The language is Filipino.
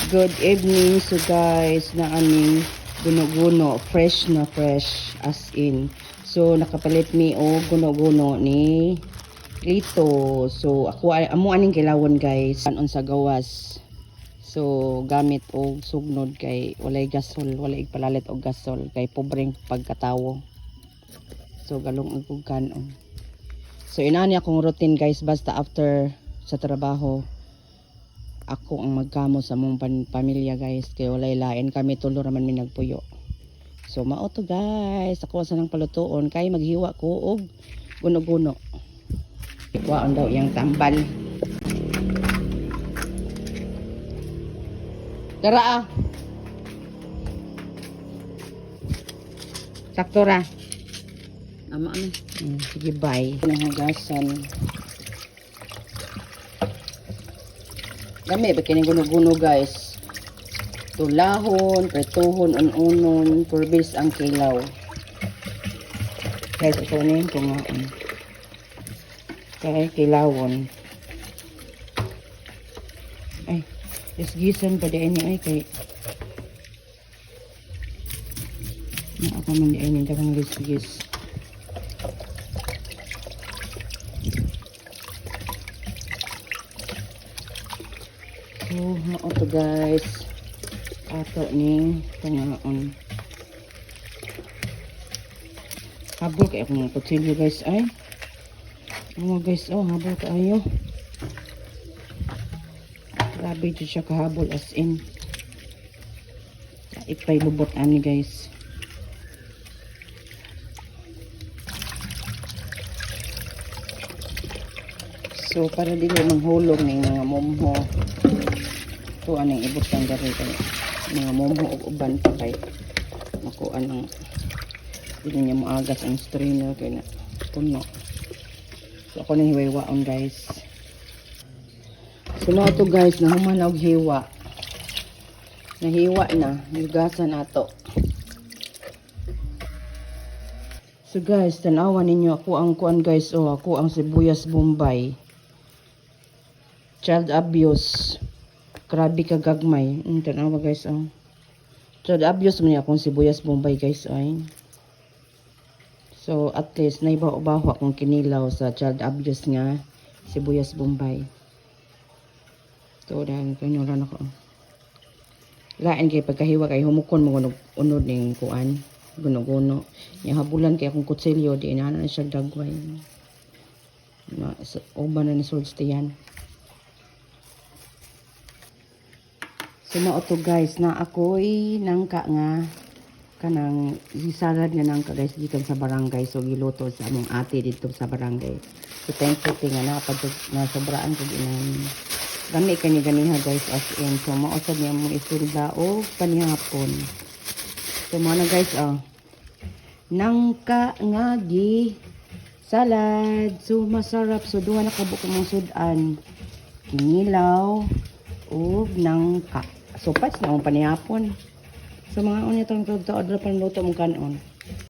Good evening. So guys, na aming guno-guno, fresh na fresh as in. So nakapalit mi og guno-guno ni Lito. So ako amo aning kilawon guys, anon sa gawas. So gamit og sugnod kay walay gasol, walay palalit og gasol kay pobreng pagkatawo. So galong og kanon. So inani akong routine guys, basta after sa trabaho ako ang magkamo sa mong pamilya guys, kay walay lain kami tulo raman mi nagpuyo. So mao to guys, ako sa nang palutuon kay maghiwa ko og guno-guno. Waon daw yang tambal. Dara ah. Sakto ra. Ama ano. Sige bye. Nahugasan. Dami ba kini guno-guno guys. Tulahon, pretuhon, unon, purbis ang kilaw. Guys, ito na yung kungaan. Kaya kilawon. Ay, isgisan pa din niya ay kay. Na ako man din niya kang isgis. So, mao to guys. Ato ni tangaon. Habol kay akong kutsilyo guys ay. Oh guys, oh habol kaayo. Grabe dito siya kahabol as in. Ipay lubot ani guys. So para dili manghulog ning mga momho. So anong ibutang gari kay mga momho ug uban pa kay makuha ng dili niya moagas ang strainer kay na puno. So ako nang hiwa-hiwaon guys. So na to guys, nahuman og hiwa. Nahiwa na, higasan ato. So guys, tanawan ninyo ako ang kuan guys, oh ako ang sibuyas Bombay. Child abuse. Grabe ka gagmay. Tanawa guys, oh. Child abuse man akong sibuyas Bombay guys, ay. So at least naibaw-baho akong kinilaw sa child abuse nga sibuyas Bombay. So dahil kanyuran ako. Lain kay pagkahiwa kay humukon mo unod ning kuan, guno-guno. Nya habulan kay akong kutsilyo di na siya dagway. Na uban na ni sulstiyan. So mao to guys, na ako'y nangka nga kanang salad nga nangka guys gikan sa barangay, so giluto sa among ate dito sa barangay. So thankful nga na sobraan ko inani. Gami kani ganiha guys as in. So mao sad niya mo isulda o panihapon. So mao na guys oh. Nangka nga gi salad. So masarap, so duha na kabuk mong sudan. Kinilaw ug nangka. So pas na akong panihapon. So mga unya tong tuto adra pan luto mong kanon.